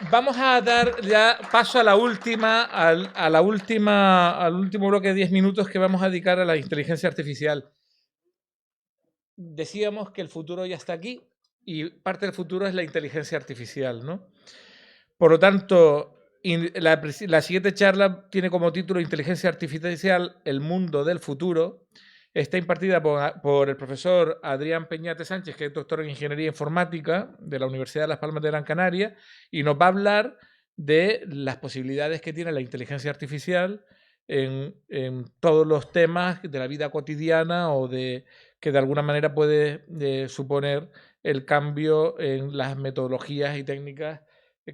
Vamos a dar ya paso a la última, al último bloque de 10 minutos que vamos a dedicar a la inteligencia artificial. Decíamos que el futuro ya está aquí y parte del futuro es la inteligencia artificial, ¿no? Por lo tanto, la siguiente charla tiene como título Inteligencia Artificial, el mundo del futuro. Está impartida por el profesor Adrián Peñate Sánchez, que es doctor en Ingeniería Informática de la Universidad de Las Palmas de Gran Canaria, y nos va a hablar de las posibilidades que tiene la inteligencia artificial en todos los temas de la vida cotidiana o de que de alguna manera puede suponer el cambio en las metodologías y técnicas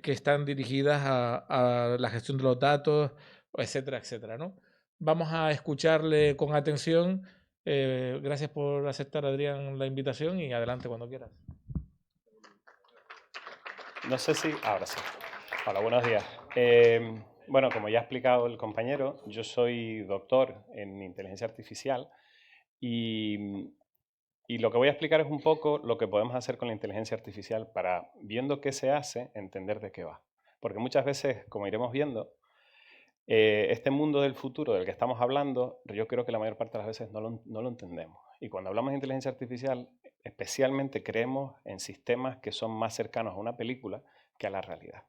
que están dirigidas a la gestión de los datos, etcétera, etcétera, ¿no? Vamos a escucharle con atención. Gracias por aceptar, Adrián, la invitación y adelante cuando quieras. No sé si... Ahora sí. Hola, buenos días. Bueno, como ya ha explicado el compañero, yo soy doctor en inteligencia artificial y, y lo que voy a explicar es un poco lo que podemos hacer con la inteligencia artificial para, viendo qué se hace, entender de qué va. Porque muchas veces, como iremos viendo, este mundo del futuro del que estamos hablando, yo creo que la mayor parte de las veces no lo entendemos. Y cuando hablamos de inteligencia artificial, especialmente creemos en sistemas que son más cercanos a una película que a la realidad.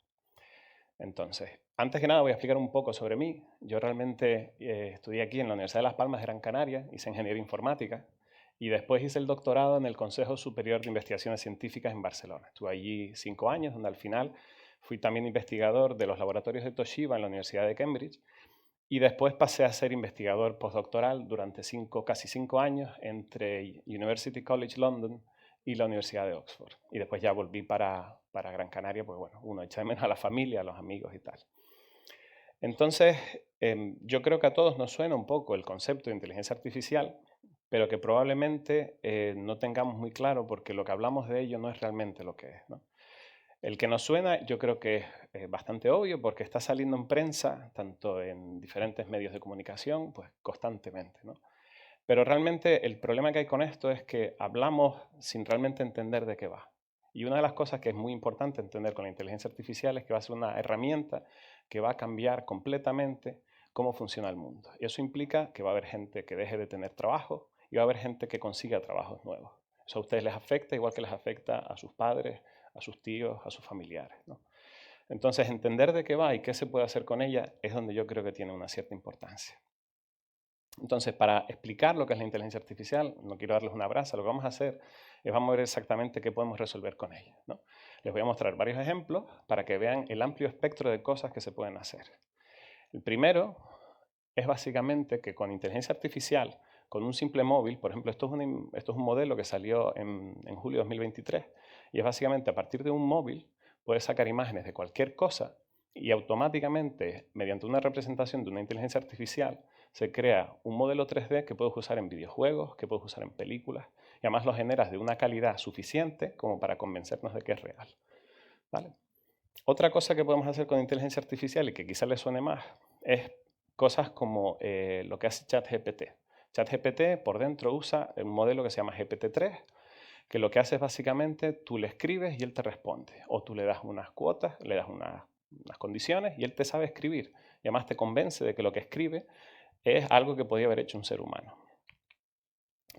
Entonces, antes que nada voy a explicar un poco sobre mí. Yo realmente estudié aquí en la Universidad de Las Palmas de Gran Canaria, hice ingeniería informática y después hice el doctorado en el Consejo Superior de Investigaciones Científicas en Barcelona. Estuve allí 5 años, donde al final fui también investigador de los laboratorios de Toshiba en la Universidad de Cambridge y después pasé a ser investigador postdoctoral durante casi 5 años entre University College London y la Universidad de Oxford. Y después ya volví para Gran Canaria, pues bueno, uno echa de menos a la familia, a los amigos y tal. Entonces, yo creo que a todos nos suena un poco el concepto de inteligencia artificial, pero que probablemente no tengamos muy claro porque lo que hablamos de ello no es realmente lo que es, ¿no? El que nos suena yo creo que es bastante obvio porque está saliendo en prensa, tanto en diferentes medios de comunicación, pues constantemente, ¿no? Pero realmente el problema que hay con esto es que hablamos sin realmente entender de qué va. Y una de las cosas que es muy importante entender con la inteligencia artificial es que va a ser una herramienta que va a cambiar completamente cómo funciona el mundo. Y eso implica que va a haber gente que deje de tener trabajo y va a haber gente que consiga trabajos nuevos. Eso a ustedes les afecta igual que les afecta a sus padres, a sus tíos, a sus familiares, ¿no? Entonces, entender de qué va y qué se puede hacer con ella es donde yo creo que tiene una cierta importancia. Entonces, para explicar lo que es la inteligencia artificial, no quiero darles una brasa, lo que vamos a hacer es vamos a ver exactamente qué podemos resolver con ella, ¿no? Les voy a mostrar varios ejemplos para que vean el amplio espectro de cosas que se pueden hacer. El primero es básicamente que con inteligencia artificial, con un simple móvil, por ejemplo, esto es un modelo que salió en julio de 2023, y es básicamente a partir de un móvil puedes sacar imágenes de cualquier cosa y automáticamente, mediante una representación de una inteligencia artificial, se crea un modelo 3D que puedes usar en videojuegos, que puedes usar en películas, y además lo generas de una calidad suficiente como para convencernos de que es real, ¿vale? Otra cosa que podemos hacer con inteligencia artificial y que quizás le suene más es cosas como lo que hace ChatGPT. ChatGPT por dentro usa un modelo que se llama GPT-3, que lo que hace es básicamente tú le escribes y él te responde. O tú le das unas cuotas, le das unas condiciones y él te sabe escribir. Y además te convence de que lo que escribe es algo que podía haber hecho un ser humano.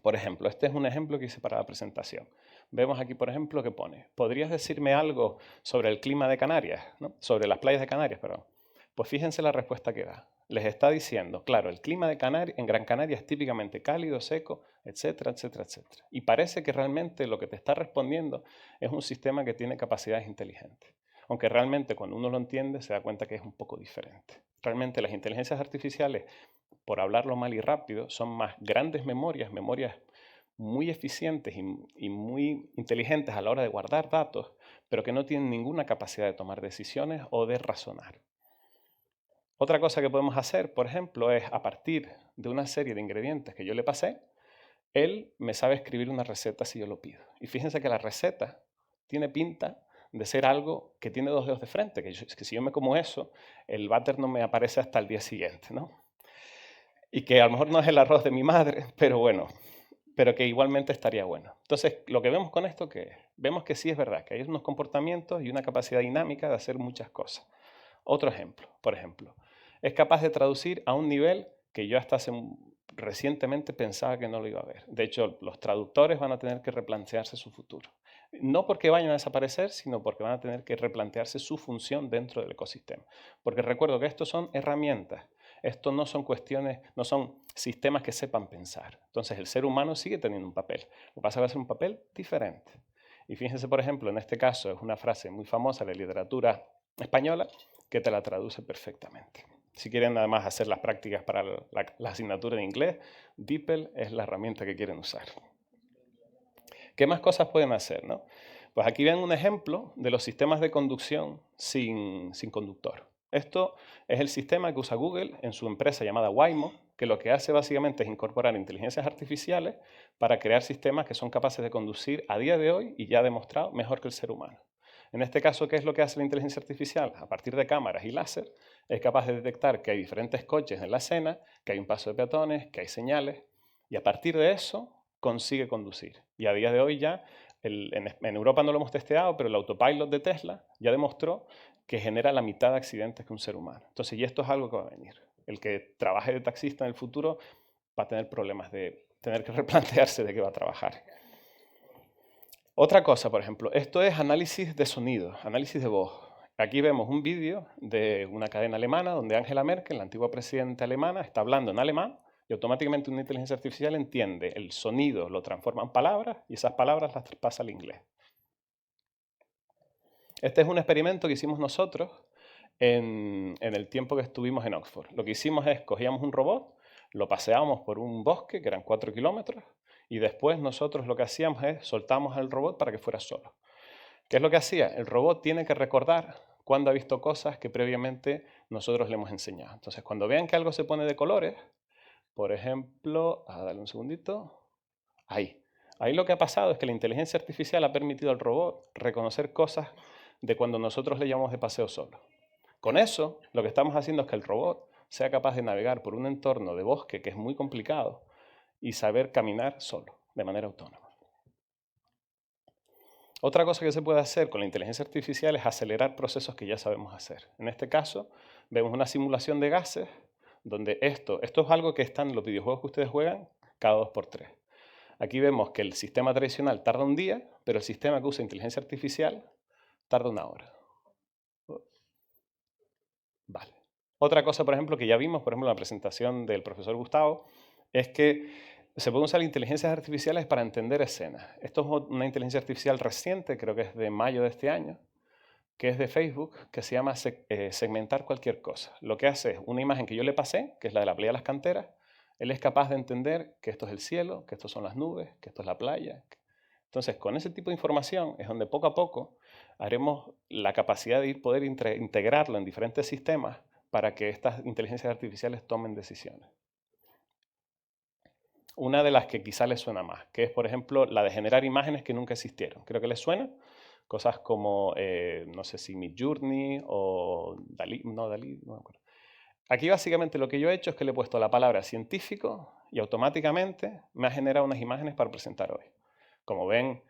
Por ejemplo, este es un ejemplo que hice para la presentación. Vemos aquí, por ejemplo, que pone, ¿podrías decirme algo sobre el clima de Canarias? ¿No? Sobre las playas de Canarias, perdón. Pues fíjense la respuesta que da. Les está diciendo, claro, el clima de en Gran Canaria es típicamente cálido, seco, etcétera, etcétera, etcétera. Y parece que realmente lo que te está respondiendo es un sistema que tiene capacidades inteligentes. Aunque realmente cuando uno lo entiende se da cuenta que es un poco diferente. Realmente las inteligencias artificiales, por hablarlo mal y rápido, son más grandes memorias, memorias muy eficientes y muy inteligentes a la hora de guardar datos, pero que no tienen ninguna capacidad de tomar decisiones o de razonar. Otra cosa que podemos hacer, por ejemplo, es a partir de una serie de ingredientes que yo le pasé, él me sabe escribir una receta si yo lo pido. Y fíjense que la receta tiene pinta de ser algo que tiene dos dedos de frente, que si yo me como eso, el váter no me aparece hasta el día siguiente, ¿no? Y que a lo mejor no es el arroz de mi madre, pero bueno, pero que igualmente estaría bueno. Entonces, lo que vemos con esto, ¿qué es? Vemos que sí es verdad, que hay unos comportamientos y una capacidad dinámica de hacer muchas cosas. Otro ejemplo, por ejemplo, es capaz de traducir a un nivel que yo hasta recientemente pensaba que no lo iba a ver. De hecho, los traductores van a tener que replantearse su futuro. No porque vayan a desaparecer, sino porque van a tener que replantearse su función dentro del ecosistema. Porque recuerdo que estos son herramientas. Esto no son cuestiones, no son sistemas que sepan pensar. Entonces, el ser humano sigue teniendo un papel. Lo que pasa es que va a ser un papel diferente. Y fíjense, por ejemplo, en este caso es una frase muy famosa de la literatura española que te la traduce perfectamente. Si quieren además hacer las prácticas para la asignatura de inglés, DeepL es la herramienta que quieren usar. ¿Qué más cosas pueden hacer, no? Pues aquí ven un ejemplo de los sistemas de conducción sin conductor. Esto es el sistema que usa Google en su empresa llamada Waymo, que lo que hace básicamente es incorporar inteligencias artificiales para crear sistemas que son capaces de conducir a día de hoy y ya demostrado mejor que el ser humano. En este caso, ¿qué es lo que hace la inteligencia artificial? A partir de cámaras y láser, es capaz de detectar que hay diferentes coches en la escena, que hay un paso de peatones, que hay señales, y a partir de eso consigue conducir. Y a día de hoy ya, en Europa no lo hemos testeado, pero el autopilot de Tesla ya demostró que genera la mitad de accidentes que un ser humano. Entonces, y esto es algo que va a venir. El que trabaje de taxista en el futuro va a tener problemas de tener que replantearse de qué va a trabajar. Otra cosa, por ejemplo, esto es análisis de sonido, análisis de voz. Aquí vemos un vídeo de una cadena alemana donde Angela Merkel, la antigua presidenta alemana, está hablando en alemán y automáticamente una inteligencia artificial entiende el sonido, lo transforma en palabras y esas palabras las traspasa al inglés. Este es un experimento que hicimos nosotros en el tiempo que estuvimos en Oxford. Lo que hicimos es, cogíamos un robot, lo paseábamos por un bosque, que eran 4 kilómetros, y después nosotros lo que hacíamos es soltábamos al robot para que fuera solo. ¿Qué es lo que hacía? El robot tiene que recordar cuando ha visto cosas que previamente nosotros le hemos enseñado. Entonces, cuando vean que algo se pone de colores, por ejemplo, dale un segundito, ahí. Ahí lo que ha pasado es que la inteligencia artificial ha permitido al robot reconocer cosas de cuando nosotros le llamamos de paseo solo. Con eso, lo que estamos haciendo es que el robot sea capaz de navegar por un entorno de bosque que es muy complicado y saber caminar solo, de manera autónoma. Otra cosa que se puede hacer con la inteligencia artificial es acelerar procesos que ya sabemos hacer. En este caso, vemos una simulación de gases donde esto es algo que está en los videojuegos que ustedes juegan cada 2×3. Aquí vemos que el sistema tradicional tarda un día, pero el sistema que usa inteligencia artificial tarda 1 hora. Vale. Otra cosa, por ejemplo, que ya vimos, por ejemplo, en la presentación del profesor Gustavo, es que se pueden usar inteligencias artificiales para entender escenas. Esto es una inteligencia artificial reciente, creo que es de mayo de este año, que es de Facebook, que se llama segmentar cualquier cosa. Lo que hace es una imagen que yo le pasé, que es la de la playa de las canteras, él es capaz de entender que esto es el cielo, que esto son las nubes, que esto es la playa. Entonces, con ese tipo de información es donde poco a poco haremos la capacidad de poder integrarlo en diferentes sistemas para que estas inteligencias artificiales tomen decisiones. Una de las que quizá les suena más, que es, por ejemplo, la de generar imágenes que nunca existieron. Creo que les suena. Cosas como, no sé si Midjourney o Dalí, no me acuerdo. Aquí básicamente lo que yo he hecho es que le he puesto la palabra científico y automáticamente me ha generado unas imágenes para presentar hoy. Como ven,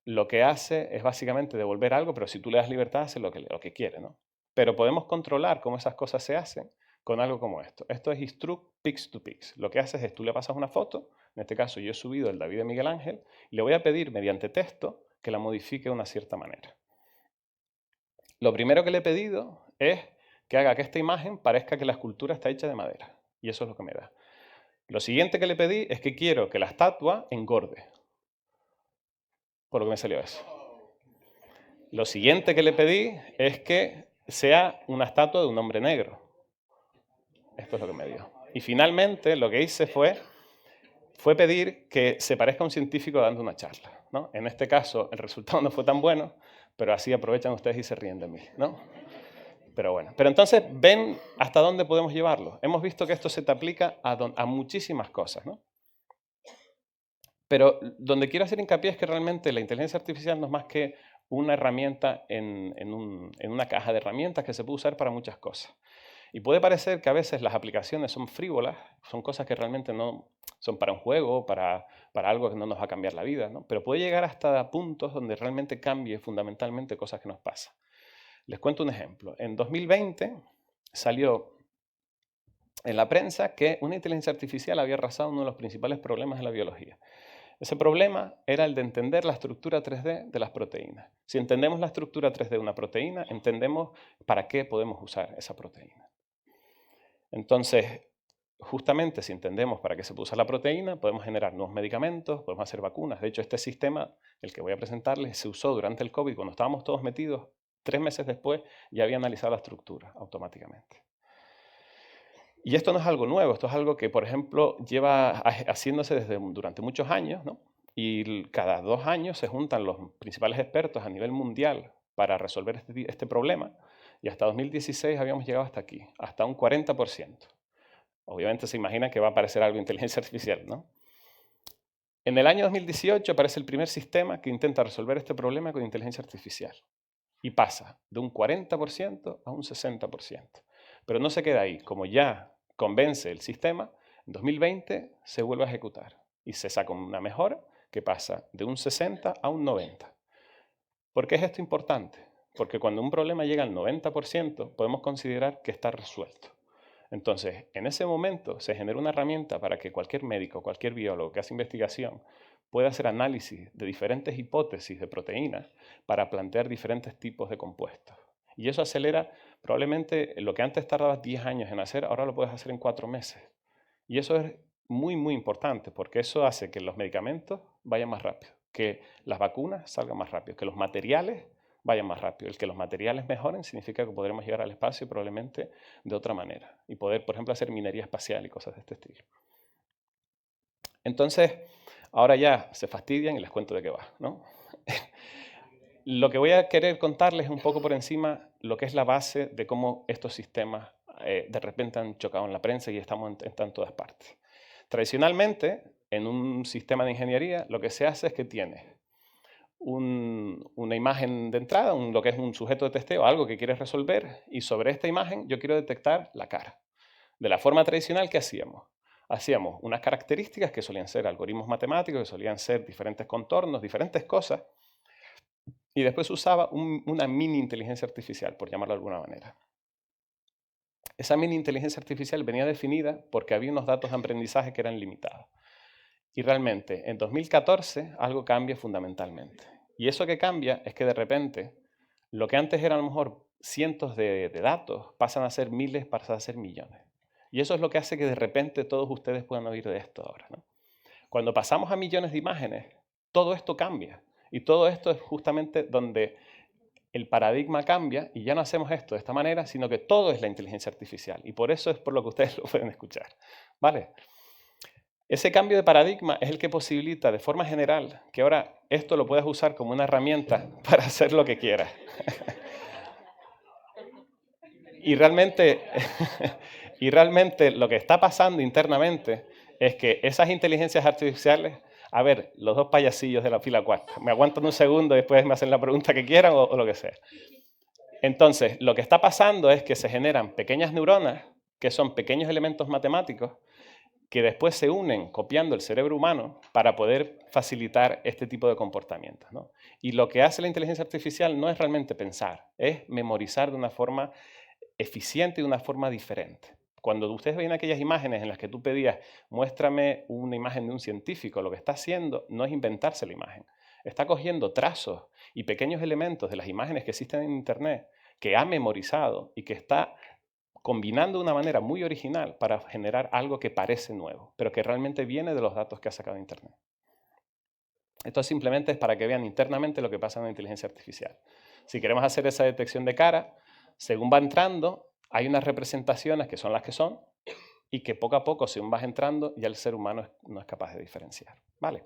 lo que hace es básicamente devolver algo, pero si tú le das libertad, hace lo que quiere, ¿no? Pero podemos controlar cómo esas cosas se hacen con algo como esto. Esto es Instruct Pix to Pix. Lo que haces es tú le pasas una foto, en este caso yo he subido el David de Miguel Ángel, y le voy a pedir mediante texto que la modifique de una cierta manera. Lo primero que le he pedido es que haga que esta imagen parezca que la escultura está hecha de madera. Y eso es lo que me da. Lo siguiente que le pedí es que quiero que la estatua engorde. Por lo que me salió eso. Lo siguiente que le pedí es que sea una estatua de un hombre negro. Esto es lo que me dio. Y finalmente lo que hice fue pedir que se parezca a un científico dando una charla, ¿no? En este caso el resultado no fue tan bueno, pero así aprovechan ustedes y se ríen de mí, ¿no? Pero bueno, pero entonces ven hasta dónde podemos llevarlo. Hemos visto que esto se te aplica a muchísimas cosas, ¿no? Pero donde quiero hacer hincapié es que realmente la inteligencia artificial no es más que una herramienta en una caja de herramientas que se puede usar para muchas cosas. Y puede parecer que a veces las aplicaciones son frívolas, son cosas que realmente no son para un juego, para algo que no nos va a cambiar la vida, ¿no? Pero puede llegar hasta puntos donde realmente cambie fundamentalmente cosas que nos pasan. Les cuento un ejemplo. En 2020 salió en la prensa que una inteligencia artificial había arrasado uno de los principales problemas de la biología. Ese problema era el de entender la estructura 3D de las proteínas. Si entendemos la estructura 3D de una proteína, entendemos para qué podemos usar esa proteína. Entonces, justamente si entendemos para qué se usa la proteína, podemos generar nuevos medicamentos, podemos hacer vacunas. De hecho, este sistema, el que voy a presentarles, se usó durante el COVID, cuando estábamos todos metidos. 3 meses después ya había analizado la estructura automáticamente. Y esto no es algo nuevo, esto es algo que, por ejemplo, lleva haciéndose durante muchos años, ¿no? Y cada 2 años se juntan los principales expertos a nivel mundial para resolver este problema. Y hasta 2016 habíamos llegado hasta aquí, hasta un 40%. Obviamente se imagina que va a aparecer algo de inteligencia artificial, ¿no? En el año 2018 aparece el primer sistema que intenta resolver este problema con inteligencia artificial. Y pasa de un 40% a un 60%. Pero no se queda ahí. Como ya convence el sistema, en 2020 se vuelve a ejecutar. Y se saca una mejora que pasa de un 60 a un 90. ¿Por qué es esto importante? Porque cuando un problema llega al 90%, podemos considerar que está resuelto. Entonces, en ese momento se genera una herramienta para que cualquier médico, cualquier biólogo que hace investigación pueda hacer análisis de diferentes hipótesis de proteínas para plantear diferentes tipos de compuestos. Y eso acelera probablemente lo que antes tardabas 10 años en hacer, ahora lo puedes hacer en 4 meses. Y eso es muy, muy importante porque eso hace que los medicamentos vayan más rápido, que las vacunas salgan más rápido, que los materiales vayan más rápido. El que los materiales mejoren significa que podremos llegar al espacio probablemente de otra manera y poder, por ejemplo, hacer minería espacial y cosas de este estilo. Entonces, ahora ya se fastidian y les cuento de qué va, ¿no? Lo que voy a querer contarles un poco por encima lo que es la base de cómo estos sistemas de repente han chocado en la prensa y están en todas partes. Tradicionalmente, en un sistema de ingeniería, lo que se hace es que tienes una imagen de entrada, lo que es un sujeto de testeo, algo que quieres resolver, y sobre esta imagen yo quiero detectar la cara. De la forma tradicional, ¿qué hacíamos? Hacíamos unas características que solían ser algoritmos matemáticos, que solían ser diferentes contornos, diferentes cosas, y después usaba una mini inteligencia artificial, por llamarlo de alguna manera. Esa mini inteligencia artificial venía definida porque había unos datos de aprendizaje que eran limitados. Y realmente, en 2014, algo cambia fundamentalmente. Y eso que cambia es que de repente, lo que antes eran a lo mejor cientos de datos, pasan a ser miles, pasan a ser millones. Y eso es lo que hace que de repente todos ustedes puedan oír de esto ahora, ¿no? Cuando pasamos a millones de imágenes, todo esto cambia. Y todo esto es justamente donde el paradigma cambia y ya no hacemos esto de esta manera, sino que todo es la inteligencia artificial. Y por eso es por lo que ustedes lo pueden escuchar, ¿vale? Ese cambio de paradigma es el que posibilita de forma general que ahora esto lo puedas usar como una herramienta para hacer lo que quieras. Y realmente lo que está pasando internamente es que esas inteligencias artificiales, a ver, los dos payasillos de la fila cuarta, me aguantan un segundo y después me hacen la pregunta que quieran o lo que sea. Entonces, lo que está pasando es que se generan pequeñas neuronas, que son pequeños elementos matemáticos, que después se unen copiando el cerebro humano para poder facilitar este tipo de comportamientos, ¿no? Y lo que hace la inteligencia artificial no es realmente pensar, es memorizar de una forma eficiente y de una forma diferente. Cuando ustedes ven aquellas imágenes en las que tú pedías, muéstrame una imagen de un científico, lo que está haciendo no es inventarse la imagen. Está cogiendo trazos y pequeños elementos de las imágenes que existen en Internet, que ha memorizado y que está combinando de una manera muy original para generar algo que parece nuevo, pero que realmente viene de los datos que ha sacado de Internet. Esto simplemente es para que vean internamente lo que pasa en la inteligencia artificial. Si queremos hacer esa detección de cara, según va entrando, hay unas representaciones que son las que son y que poco a poco, según vas entrando, ya el ser humano no es capaz de diferenciar. ¿Vale?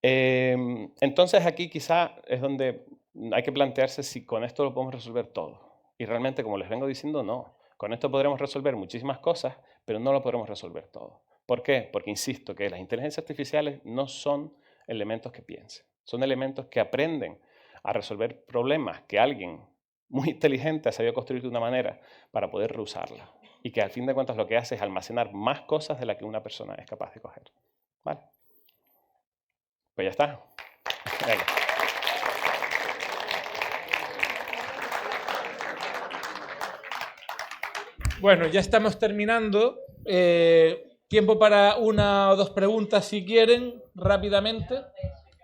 Entonces aquí quizá es donde hay que plantearse si con esto lo podemos resolver todo. Y realmente, como les vengo diciendo, no. Con esto podremos resolver muchísimas cosas, pero no lo podremos resolver todo. ¿Por qué? Porque insisto que las inteligencias artificiales no son elementos que piensen. Son elementos que aprenden a resolver problemas que alguien muy inteligente ha sabido construir de una manera para poder reusarla. Y que al fin de cuentas lo que hace es almacenar más cosas de las que una persona es capaz de coger. ¿Vale? Pues ya está. Venga. Bueno, ya estamos terminando. Tiempo para una o dos preguntas, si quieren, rápidamente,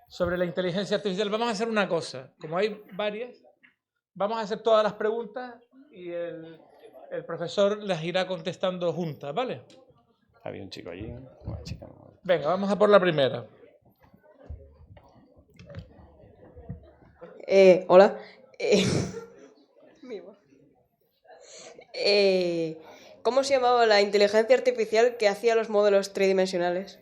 sobre la inteligencia artificial. Vamos a hacer una cosa. Como hay varias, vamos a hacer todas las preguntas y el profesor las irá contestando juntas, ¿vale? Había un chico allí, una chica. Venga, vamos a por la primera. Hola. ¿Cómo se llamaba la inteligencia artificial que hacía los modelos tridimensionales?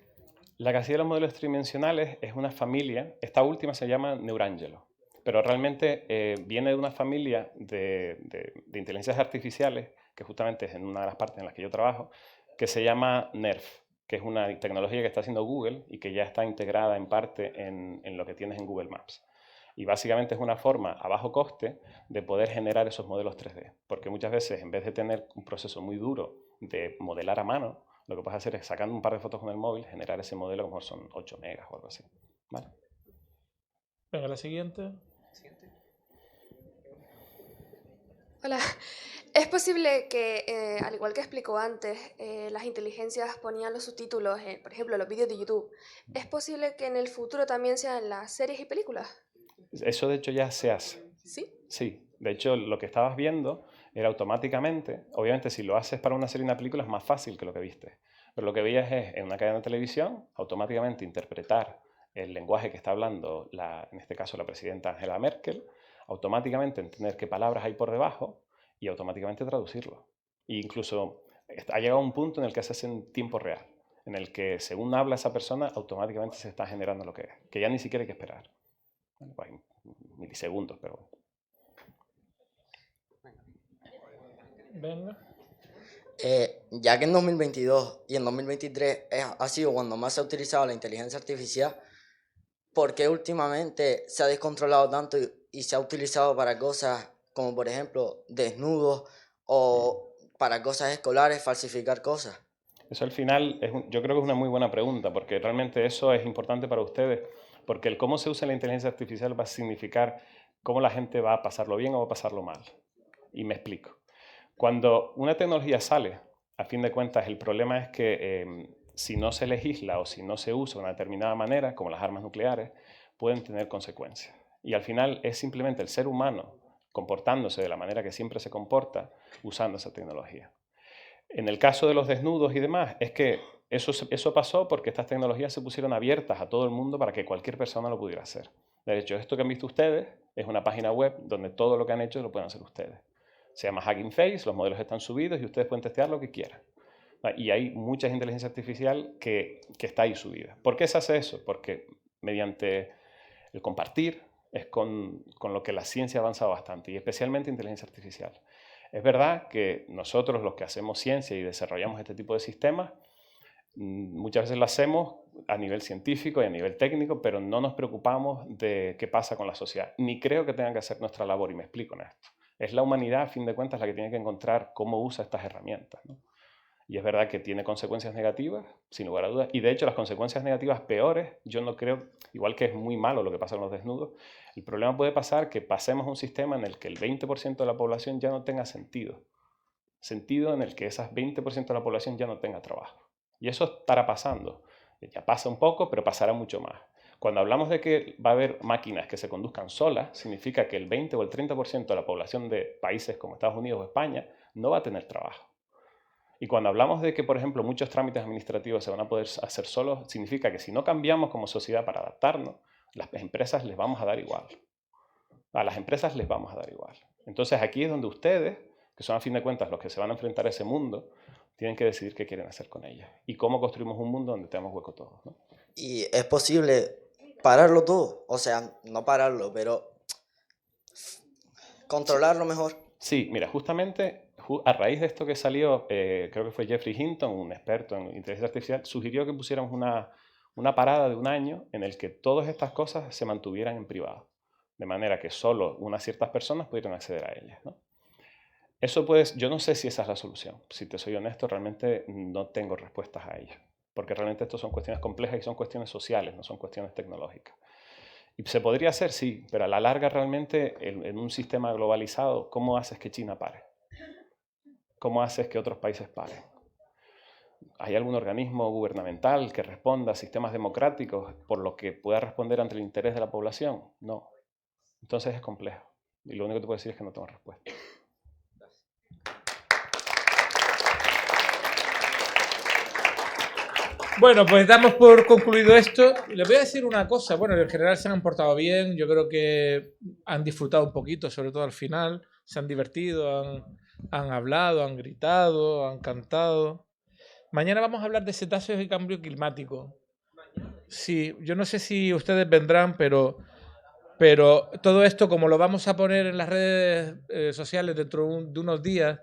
La que hacía los modelos tridimensionales es una familia, esta última se llama Neurangelo, pero realmente viene de una familia de inteligencias artificiales, que justamente es en una de las partes en las que yo trabajo, que se llama NERF, que es una tecnología que está haciendo Google y que ya está integrada en parte en lo que tienes en Google Maps. Y básicamente es una forma a bajo coste de poder generar esos modelos 3D, porque muchas veces en vez de tener un proceso muy duro de modelar a mano, lo que puedes hacer es, sacando un par de fotos con el móvil, generar ese modelo como son 8 megas o algo así. ¿Vale? Venga, la siguiente. Hola. ¿Es posible que, al igual que explicó antes, las inteligencias ponían los subtítulos, por ejemplo, los vídeos de YouTube? ¿Es posible que en el futuro también sean las series y películas? Eso de hecho ya se hace. ¿Sí? Sí, de hecho lo que estabas viendo era automáticamente, obviamente si lo haces para una serie o una película es más fácil que lo que viste, pero lo que veías es en una cadena de televisión automáticamente interpretar el lenguaje que está hablando, en este caso la presidenta Angela Merkel, automáticamente entender qué palabras hay por debajo y automáticamente traducirlo. E incluso ha llegado un punto en el que se hace en tiempo real, en el que según habla esa persona automáticamente se está generando lo que es, que ya ni siquiera hay que esperar. Bueno, pues hay milisegundos, pero bueno. Venga. Ya que en 2022 y en 2023 ha sido cuando más se ha utilizado la inteligencia artificial, ¿por qué últimamente se ha descontrolado tanto y se ha utilizado para cosas como, por ejemplo, desnudos o para cosas escolares, falsificar cosas? Eso al final, yo creo que es una muy buena pregunta, porque realmente eso es importante para ustedes, porque el cómo se usa la inteligencia artificial va a significar cómo la gente va a pasarlo bien o va a pasarlo mal. Y me explico. Cuando una tecnología sale, a fin de cuentas, el problema es que si no se legisla o si no se usa de una determinada manera, como las armas nucleares, pueden tener consecuencias. Y al final es simplemente el ser humano comportándose de la manera que siempre se comporta usando esa tecnología. En el caso de los desnudos y demás, es que eso pasó porque estas tecnologías se pusieron abiertas a todo el mundo para que cualquier persona lo pudiera hacer. De hecho, esto que han visto ustedes es una página web donde todo lo que han hecho lo pueden hacer ustedes. Se llama Hugging Face, los modelos están subidos y ustedes pueden testear lo que quieran. Y hay mucha inteligencia artificial que está ahí subida. ¿Por qué se hace eso? Porque mediante el compartir es con lo que la ciencia ha avanzado bastante, y especialmente inteligencia artificial. Es verdad que nosotros, los que hacemos ciencia y desarrollamos este tipo de sistemas, muchas veces lo hacemos a nivel científico y a nivel técnico, pero no nos preocupamos de qué pasa con la sociedad. Ni creo que tengan que hacer nuestra labor, y me explico en esto. Es la humanidad, a fin de cuentas, la que tiene que encontrar cómo usa estas herramientas, ¿no? Y es verdad que tiene consecuencias negativas, sin lugar a dudas. Y de hecho, las consecuencias negativas peores, yo no creo, igual que es muy malo lo que pasa con los desnudos, el problema puede pasar que pasemos a un sistema en el que el 20% de la población ya no tenga sentido. Sentido en el que esas 20% de la población ya no tenga trabajo. Y eso estará pasando. Ya pasa un poco, pero pasará mucho más. Cuando hablamos de que va a haber máquinas que se conduzcan solas, significa que el 20 o el 30% de la población de países como Estados Unidos o España no va a tener trabajo. Y cuando hablamos de que, por ejemplo, muchos trámites administrativos se van a poder hacer solos, significa que si no cambiamos como sociedad para adaptarnos, las empresas les vamos a dar igual. A las empresas les vamos a dar igual. Entonces aquí es donde ustedes, que son a fin de cuentas los que se van a enfrentar a ese mundo, tienen que decidir qué quieren hacer con ella y cómo construimos un mundo donde tenemos hueco todos, ¿no? Y es posible pararlo todo, o sea, no pararlo, pero controlarlo mejor. Sí, mira, justamente a raíz de esto que salió, creo que fue Jeffrey Hinton, un experto en inteligencia artificial, sugirió que pusiéramos una parada de un año en el que todas estas cosas se mantuvieran en privado. de manera que solo unas ciertas personas pudieran acceder a ellas, ¿no? Yo no sé si esa es la solución. Si te soy honesto, realmente no tengo respuestas a ello. Porque realmente esto son cuestiones complejas y son cuestiones sociales, no son cuestiones tecnológicas. Y se podría hacer, sí, pero a la larga realmente en un sistema globalizado, ¿cómo haces que China pare? ¿Cómo haces que otros países paren? ¿Hay algún organismo gubernamental que responda a sistemas democráticos por lo que pueda responder ante el interés de la población? No. Entonces es complejo. Y lo único que te puedo decir es que no tengo respuesta. Bueno, pues damos por concluido esto. Les voy a decir una cosa. Bueno, en general se han portado bien. Yo creo que han disfrutado un poquito, sobre todo al final. Se han divertido, han hablado, han gritado, han cantado. Mañana vamos a hablar de cetáceos y cambio climático. Sí, yo no sé si ustedes vendrán, pero todo esto, como lo vamos a poner en las redes sociales dentro de unos días,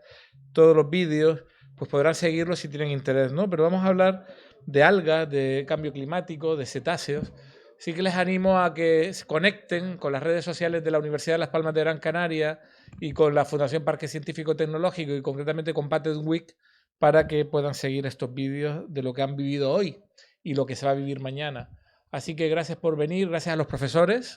todos los vídeos, pues podrán seguirlo si tienen interés, ¿no? Pero vamos a hablar de algas, de cambio climático, de cetáceos. Sí que les animo a que se conecten con las redes sociales de la Universidad de Las Palmas de Gran Canaria y con la Fundación Parque Científico Tecnológico y concretamente con Patent Week para que puedan seguir estos vídeos de lo que han vivido hoy y lo que se va a vivir mañana. Así que gracias por venir, gracias a los profesores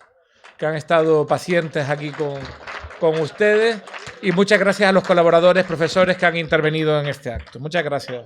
que han estado pacientes aquí con ustedes y muchas gracias a los colaboradores, profesores que han intervenido en este acto. Muchas gracias.